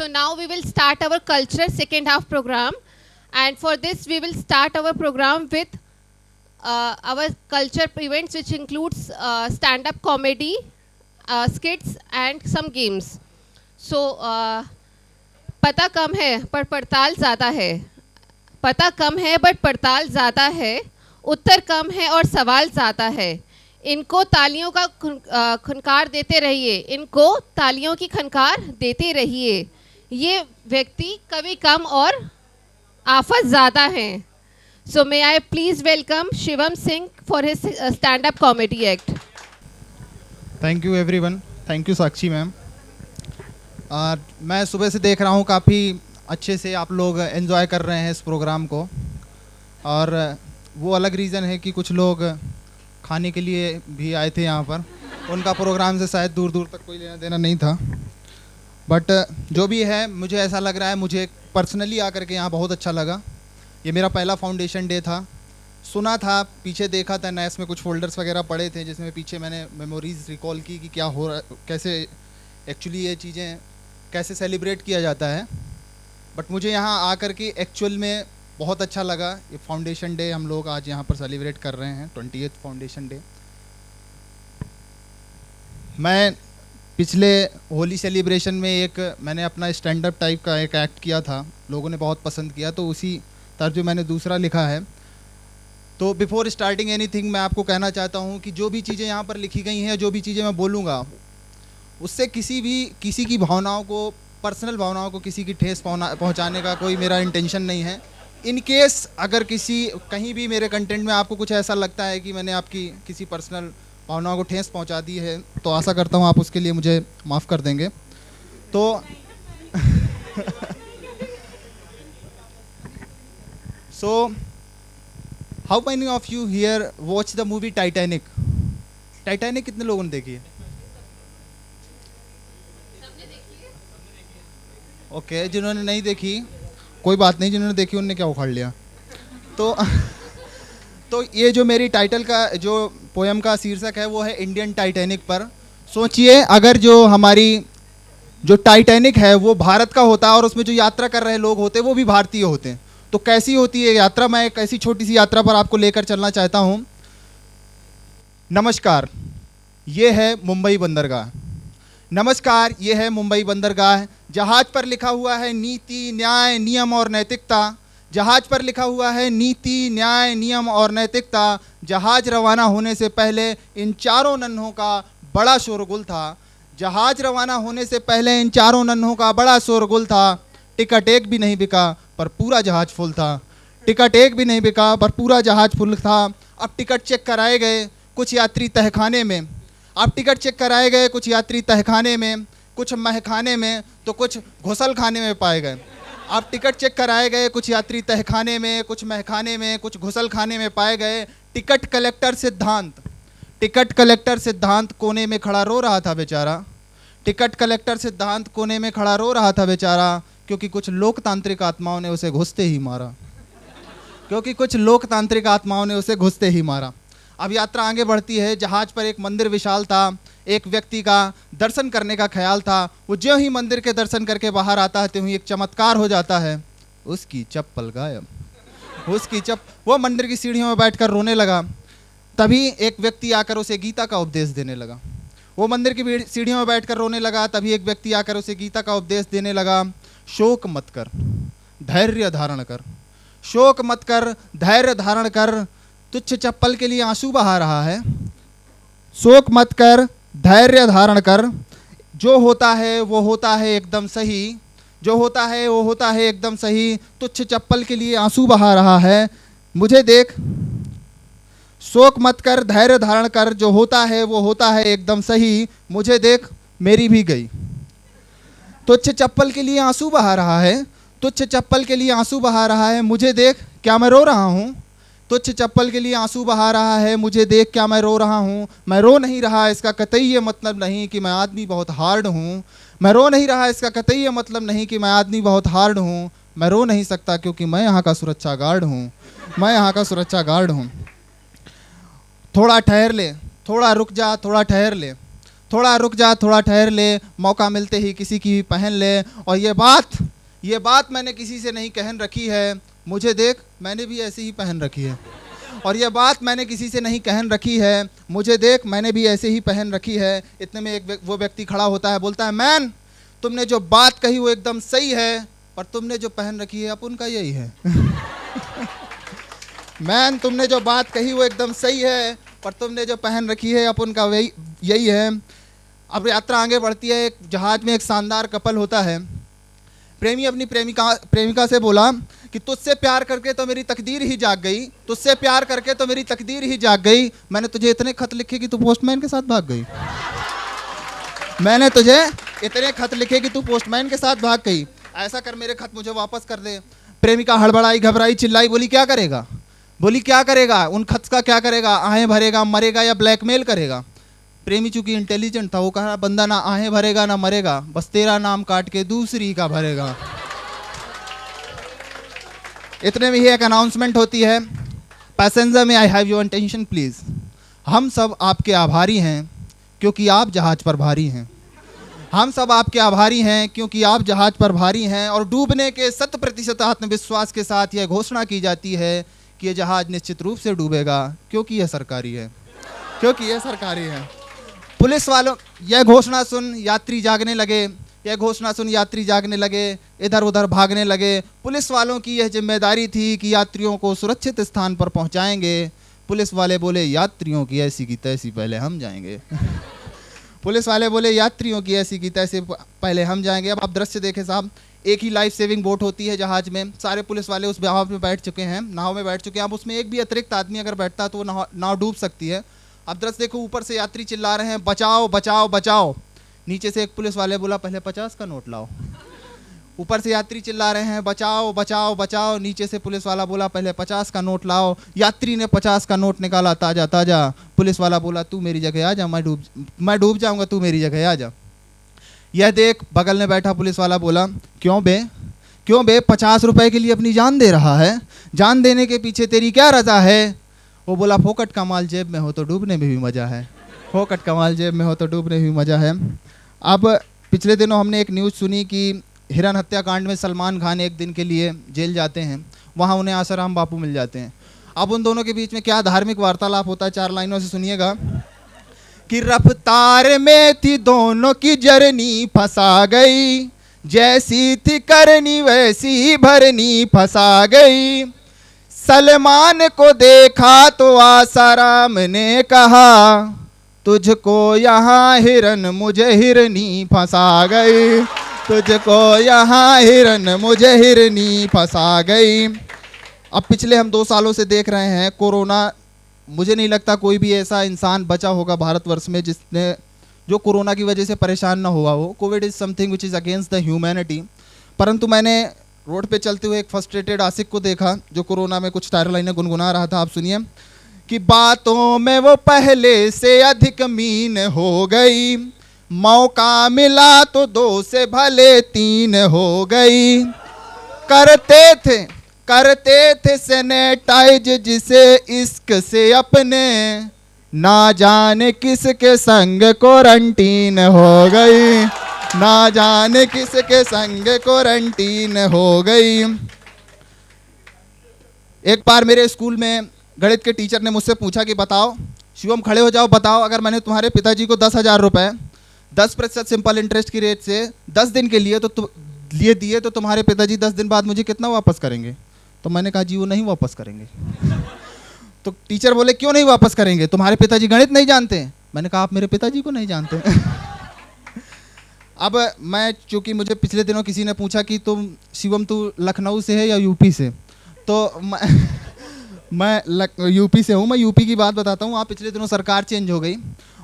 So now we will start our culture second half program, and for this we will start our program with our culture events, which includes stand-up comedy, skits, and some games. So पता कम है पर पड़ताल ज़्यादा है, पता कम है but पड़ताल ज़्यादा है, उत्तर कम है और सवाल ज़्यादा है। इनको तालियों का खनकार देते रहिए, इनको तालियों की खनकार देते रहिए। ये व्यक्ति कवि कम और आफत ज़्यादा हैं। So may I please welcome Shivam Singh for his stand up comedy act. Thank you everyone, thank you Sakshi ma'am. मैं सुबह से देख रहा हूँ काफ़ी अच्छे से आप लोग एंजॉय कर रहे हैं इस प्रोग्राम को, और वो अलग रीज़न है कि कुछ लोग खाने के लिए भी आए थे यहाँ पर। उनका प्रोग्राम से शायद दूर दूर तक कोई लेना देना नहीं था, बट जो भी है मुझे ऐसा लग रहा है, मुझे पर्सनली आकर के यहाँ बहुत अच्छा लगा। ये मेरा पहला फाउंडेशन डे था। सुना था, पीछे देखा था, नैस में कुछ फोल्डर्स वगैरह पड़े थे जिसमें पीछे मैंने मेमोरीज़ रिकॉल की कि क्या हो रहा, कैसे एक्चुअली ये चीज़ें कैसे सेलिब्रेट किया जाता है। बट मुझे यहाँ आकर के एक्चुअल में बहुत अच्छा लगा। ये फाउंडेशन डे हम लोग आज यहाँ पर सेलिब्रेट कर रहे हैं, 20th फाउंडेशन डे। मैं पिछले होली सेलिब्रेशन में मैंने अपना स्टैंड अप टाइप का एक एक्ट किया था, लोगों ने बहुत पसंद किया, तो उसी तर्ज मैंने दूसरा लिखा है। तो बिफोर स्टार्टिंग एनीथिंग मैं आपको कहना चाहता हूँ कि जो भी चीज़ें यहाँ पर लिखी गई हैं, जो भी चीज़ें मैं बोलूँगा, उससे किसी की भावनाओं को, पर्सनल भावनाओं को किसी की ठेस पहुँचाने का कोई मेरा इंटेंशन नहीं है। इन केस अगर कहीं भी मेरे कंटेंट में आपको कुछ ऐसा लगता है कि मैंने आपकी किसी पर्सनल भावनाओं को ठेस पहुंचा दी है, तो आशा करता हूं आप उसके लिए मुझे माफ़ कर देंगे। तो so how many of you here watch the movie Titanic? Titanic कितने लोगों ने देखी है? ओके, जिन्होंने नहीं देखी कोई बात नहीं, जिन्होंने देखी उन्होंने क्या उखाड़ लिया। तो ये जो मेरी टाइटल का, जो पोएम का शीर्षक है, वो है इंडियन टाइटैनिक पर। सोचिए अगर जो टाइटैनिक है वो भारत का होता और उसमें जो यात्रा कर रहे लोग होते वो भी भारतीय होते, तो कैसी होती है यात्रा। मैं एक ऐसी छोटी सी यात्रा पर आपको लेकर चलना चाहता हूँ। नमस्कार, ये है मुंबई बंदरगाह। नमस्कार, ये है मुंबई बंदरगाह। जहाज पर लिखा हुआ है नीति, न्याय, नियम और नैतिकता। जहाज पर लिखा हुआ है नीति, न्याय, नियम और नैतिकता। जहाज रवाना होने से पहले इन चारों नन्हों का बड़ा शोरगुल था। जहाज रवाना होने से पहले इन चारों नन्हों का बड़ा शोरगुल था। टिकट एक भी नहीं बिका पर पूरा जहाज फुल था। टिकट एक भी नहीं बिका पर पूरा जहाज फुल था। अब टिकट चेक कराए गए कुछ यात्री तहखाने में। अब टिकट चेक कराए गए कुछ यात्री तहखाने में, कुछ महखाने में तो कुछ घुसल खाने में पाए गए। अब टिकट चेक कराए गए कुछ यात्री तहखाने में, कुछ महखाने में, कुछ घुसल खाने में पाए गए। टिकट कलेक्टर सिद्धांत कोने में खड़ा रो रहा था बेचारा। टिकट कलेक्टर सिद्धांत कोने में खड़ा रो रहा था बेचारा, क्योंकि कुछ लोकतांत्रिक आत्माओं ने उसे घुसते ही मारा। अब यात्रा आगे बढ़ती है। जहाज पर एक मंदिर विशाल था। एक व्यक्ति का दर्शन करने का ख्याल था। वो ज्यों ही मंदिर के दर्शन करके बाहर आता है, त्यों ही एक चमत्कार हो जाता है। उसकी चप्पल गायब। वो मंदिर की सीढ़ियों में बैठकर रोने लगा। तभी एक व्यक्ति आकर उसे गीता का उपदेश देने लगा। वो मंदिर की सीढ़ियों में बैठकर रोने लगा। तभी एक व्यक्ति आकर उसे गीता का उपदेश देने लगा। शोक मत कर, धैर्य धारण कर। शोक मत कर, धैर्य धारण कर। तुच्छ चप्पल के लिए आंसू बहा रहा है। शोक मत कर, धैर्य धारण कर। जो होता है वो होता है एकदम सही। जो होता है वो होता है एकदम सही। तुच्छ चप्पल के लिए आंसू बहा रहा है। मुझे देख। शोक मत कर, धैर्य धारण कर। जो होता है वो होता है एकदम सही। मुझे देख, मेरी भी गई। तुच्छ चप्पल के लिए आंसू बहा रहा है। तुच्छ चप्पल के लिए आंसू बहा रहा है। मुझे देख, क्या मैं रो रहा हूँ? तुच्छ चप्पल के लिए आंसू बहा रहा है। मुझे देख, क्या मैं रो रहा हूँ? मैं रो नहीं रहा, इसका कतई ये मतलब नहीं कि मैं आदमी बहुत हार्ड हूँ। मैं रो नहीं रहा, इसका कतई ये मतलब नहीं कि मैं आदमी बहुत हार्ड हूँ। मैं रो नहीं सकता क्योंकि मैं यहाँ का सुरक्षा गार्ड हूँ। थोड़ा ठहर ले, थोड़ा रुक जा, थोड़ा ठहर ले। थोड़ा रुक जा, थोड़ा ठहर ले, मौका मिलते ही किसी की भी पहन ले। और ये बात मैंने किसी से नहीं कहन रखी है, मुझे देख मैंने भी ऐसे ही पहन रखी है। और ये बात मैंने किसी से नहीं कहन रखी है, मुझे देख मैंने भी ऐसे ही पहन रखी है। इतने में वो व्यक्ति खड़ा होता है, बोलता है, मैन तुमने जो बात कही वो एकदम सही है, पर तुमने जो पहन रखी है अपन का यही है। मैन तुमने जो बात कही वो एकदम सही है, पर तुमने जो पहन रखी है अपन का वही यही है। अब यात्रा आगे बढ़ती है। एक जहाज में एक शानदार कपल होता है। प्रेमी अपनी प्रेमिका से बोला कि तुझसे प्यार करके तो मेरी तकदीर ही जाग गई, तुझसे प्यार करके तो मेरी तकदीर ही जाग गई। मैंने तुझे इतने खत लिखे कि तू पोस्टमैन के साथ भाग गई। मैंने तुझे इतने खत लिखे कि तू पोस्टमैन के साथ भाग गई। ऐसा कर, मेरे खत मुझे वापस कर दे। प्रेमिका हड़बड़ाई, घबराई, चिल्लाई, बोली क्या करेगा? बोली क्या करेगा? उन खत का क्या करेगा? आहें भरेगा, मरेगा या ब्लैकमेल करेगा? प्रेमी चूंकि इंटेलिजेंट था, वो कहा बंदा ना आहें भरेगा ना मरेगा, बस तेरा नाम काट के दूसरी का भरेगा। इतने में ही एक अनाउंसमेंट होती है, पैसेंजर में I have your attention please. हम सब आपके आभारी हैं क्योंकि आप जहाज पर भारी हैं। हम सब आपके आभारी हैं क्योंकि आप जहाज पर भारी हैं। और डूबने के 100% आत्मविश्वास के साथ यह घोषणा की जाती है कि यह जहाज निश्चित रूप से डूबेगा क्योंकि यह सरकारी है, क्योंकि यह सरकारी है। पुलिस वालों, यह घोषणा सुन यात्री जागने लगे, यह घोषणा सुन यात्री जागने लगे, इधर उधर भागने लगे। पुलिस वालों की यह जिम्मेदारी थी कि यात्रियों को सुरक्षित स्थान पर पहुंचाएंगे। पुलिस वाले बोले यात्रियों की ऐसी की तैसी पहले हम जाएंगे। पुलिस वाले बोले यात्रियों की ऐसी की तैसी पहले हम जाएंगे। अब आप दृश्य देखें साहब, एक ही लाइफ सेविंग बोट होती है जहाज में, सारे पुलिस वाले उस नाव में बैठ चुके हैं, नाव में बैठ चुके हैं। अब उसमें एक भी अतिरिक्त आदमी अगर बैठता तो वो नाव डूब सकती है। अब दृश्य देखो, ऊपर से यात्री चिल्ला रहे हैं बचाओ बचाओ बचाओ। नीचे से एक पुलिस वाले बोला पहले 50 का नोट लाओ। ऊपर से यात्री चिल्ला रहे हैं बचाओ बचाओ बचाओ, नीचे से पुलिस वाला बोला पहले 50 का नोट लाओ। यात्री ने 50 का नोट निकाला, ताजा ताजा। पुलिस वाला बोला तू मेरी जगह आ जा, मैं डूब जाऊंगा, तू मेरी जगह आ जा। यह देख बगल में बैठा पुलिस वाला बोला क्यों बे 50 रुपए के लिए अपनी जान दे रहा है, जान देने के पीछे तेरी क्या रजा है? वो बोला फोकट का माल जेब में हो तो डूबने में भी मजा है, फोकट का माल जेब में हो तो डूबने में भी मजा है। अब पिछले दिनों हमने एक न्यूज़ सुनी कि हिरन हत्याकांड में सलमान खान एक दिन के लिए जेल जाते हैं, वहाँ उन्हें आसाराम बापू मिल जाते हैं। अब उन दोनों के बीच में क्या धार्मिक वार्तालाप होता है, 4 लाइनों से सुनिएगा कि रफ्तार में थी दोनों की जर्नी फंसा गई, जैसी थी करनी वैसी भरनी फंसा गई। सलमान को देखा तो आसाराम ने कहा तुझको यहाँ हिरन मुझे हिरनी फंसा गई, तुझको यहाँ हिरन मुझे हिरनी फंसा गई। अब पिछले हम 2 सालों से देख रहे हैं कोरोना, मुझे नहीं लगता कोई भी ऐसा इंसान बचा होगा भारतवर्ष में जो कोरोना की वजह से परेशान ना हुआ हो। Covid is something which is against the humanity. परंतु मैंने रोड पे चलते हुए एक फ्रस्ट्रेटेड आशिक को देखा जो कोरोना में कुछ टायर लाइनें गुनगुना रहा था। आप सुनिए कि बातों में वो पहले से अधिक मीन हो गई, मौका मिला तो 2 से भले 3 हो गई। करते थे सैनिटाइज जिसे इश्क से अपने, ना जाने किसके संग क्वारंटीन हो गई, ना जाने किसके संग क्वारंटीन हो गई। एक बार मेरे स्कूल में गणित के टीचर ने मुझसे पूछा कि बताओ शिवम, खड़े हो जाओ, बताओ अगर मैंने तुम्हारे पिताजी को 10,000 रुपये 10% सिंपल इंटरेस्ट की रेट से 10 दिन के लिए लिए दिए तो तुम्हारे पिताजी 10 दिन बाद मुझे कितना वापस करेंगे? तो मैंने कहा जी वो नहीं वापस करेंगे। तो टीचर बोले क्यों नहीं वापस करेंगे? तुम्हारे पिताजी गणित नहीं जानते? मैंने कहा आप मेरे पिताजी को नहीं जानते। अब मैं, चूँकि मुझे पिछले दिनों किसी ने पूछा कि तुम शिवम तू लखनऊ से है या यूपी से, तो मैं यूपी से हूँ। मैं यूपी की बात बताता हूँ। वहाँ पिछले दिनों सरकार चेंज हो गई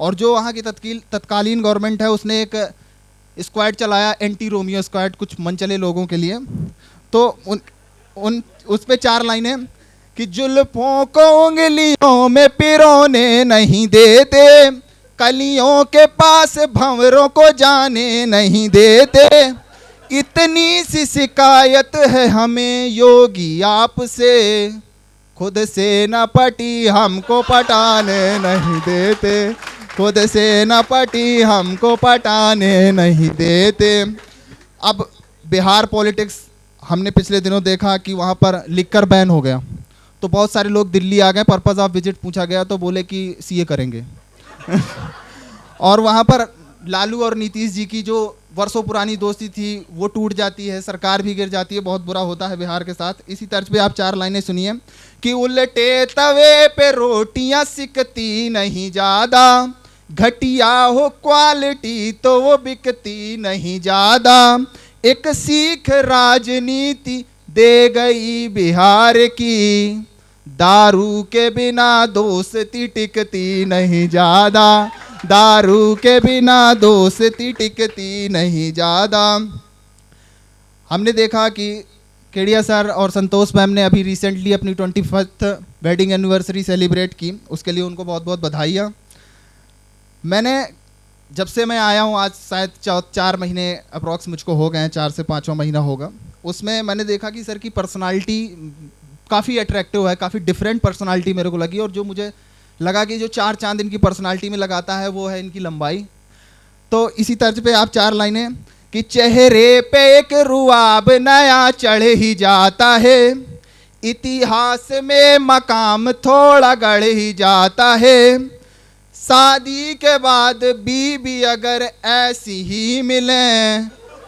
और जो वहाँ की तत्कालीन गवर्नमेंट है उसने एक स्क्वाड चलाया, एंटी रोमियो स्क्वाड, कुछ मनचले लोगों के लिए। तो उस पे 4 लाइनें कि जुल्फों को उंगलियों में पिरोने नहीं देते, कलियों के पास भंवरों को जाने नहीं देते, इतनी सी शिकायत है हमें योगी आपसे, खुद से न पटी हमको पटाने नहीं देते, खुद से न पटी हमको पटाने नहीं देते। अब बिहार पॉलिटिक्स हमने पिछले दिनों देखा कि वहाँ पर लिकर बैन हो गया, तो बहुत सारे लोग दिल्ली आ गए। पर्पज़ ऑफ विजिट पूछा गया तो बोले कि सीए करेंगे। और वहाँ पर लालू और नीतीश जी की जो वर्षों पुरानी दोस्ती थी वो टूट जाती है, सरकार भी गिर जाती है, बहुत बुरा होता है बिहार के साथ। इसी तर्ज पे आप 4 लाइनें सुनिए कि उल्टे तवे पे रोटियां सिकती नहीं ज़्यादा, घटिया हो क्वालिटी तो वो बिकती नहीं ज़्यादा, एक सीख राजनीति दे गई बिहार की, दारू के बिना दोस्ती टिकती नहीं ज़्यादा, दारू के बिना दोस्ती टिकती नहीं ज़्यादा। हमने देखा कि केडिया सर और संतोष मैम ने अभी रिसेंटली अपनी 25th वेडिंग एनिवर्सरी सेलिब्रेट की, उसके लिए उनको बहुत बहुत बधाइयाँ। मैंने जब से मैं आया हूँ, आज शायद 4 महीने अप्रॉक्स मुझको हो गए हैं, 4 से 5वां महीना होगा। उसमें मैंने देखा कि सर की पर्सनालिटी काफ़ी अट्रैक्टिव है, काफ़ी डिफरेंट पर्सनालिटी मेरे को लगी। और जो मुझे लगा कि जो 4 चांद इनकी पर्सनालिटी में लगाता है वो है इनकी लंबाई। तो इसी तर्ज पे आप 4 लाइनें कि चेहरे पे एक रुआब नया चढ़ ही जाता है, इतिहास में मकाम थोड़ा गढ़ ही जाता है, शादी के बाद बीबी अगर ऐसी ही मिले,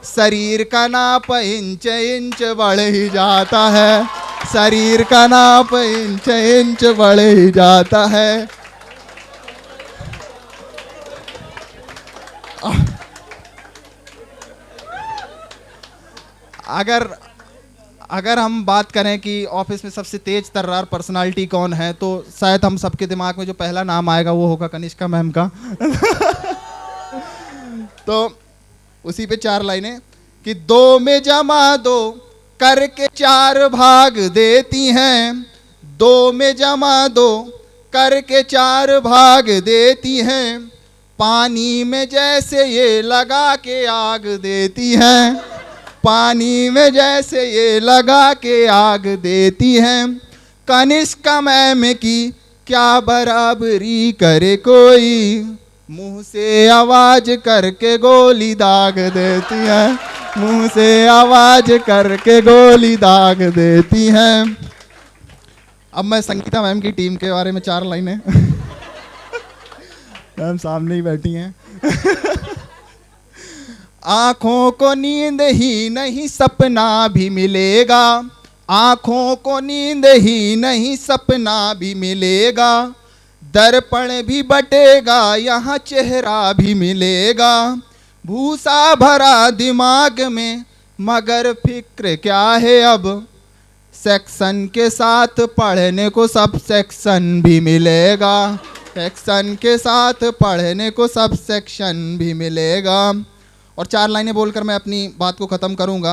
शरीर का नाप इंच इंच बढ़ ही जाता है, शरीर का नाप इंच इंच बढ़ ही जाता है। अगर हम बात करें कि ऑफिस में सबसे तेज तर्रार पर्सनालिटी कौन है, तो शायद हम सबके दिमाग में जो पहला नाम आएगा वो होगा कनिष्का मैम का। तो उसी पे 4 लाइनें कि 2 में जमा 2 करके 4 भाग देती हैं, 2 में जमा 2 करके 4 भाग देती हैं, पानी में जैसे ये लगा के आग देती हैं, पानी में जैसे ये लगा के आग देती हैं, कनिष्का मैम की क्या बराबरी करे कोई, मुंह से आवाज करके गोली दाग देती हैं, मुंह से आवाज करके गोली दाग देती हैं। अब मैं संगीता मैम की टीम के बारे में 4 लाइनें। मैम सामने ही बैठी हैं। आँखों को नींद ही नहीं सपना भी मिलेगा, आँखों को नींद ही नहीं सपना भी मिलेगा, दर्पण भी बटेगा यहाँ चेहरा भी मिलेगा, भूसा भरा दिमाग में मगर फिक्र क्या है अब, सेक्शन के साथ पढ़ने को सब सेक्शन भी मिलेगा, सेक्शन के साथ पढ़ने को सब सेक्शन भी मिलेगा। और 4 लाइनें बोलकर मैं अपनी बात को ख़त्म करूँगा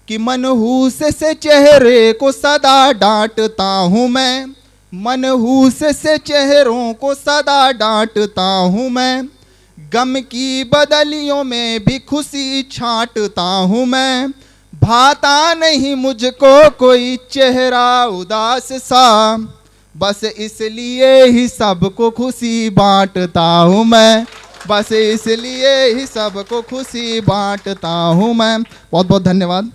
कि मनहूस से चेहरे को सदा डांटता हूँ मैं, मनहूस से चेहरों को सदा डांटता हूँ मैं, गम की बदलियों में भी खुशी छांटता हूँ मैं, भाता नहीं मुझको कोई चेहरा उदास सा, बस इसलिए ही सबको खुशी बांटता हूँ मैं, बस इसलिए ही सबको खुशी बांटता हूँ मैं। बहुत बहुत धन्यवाद।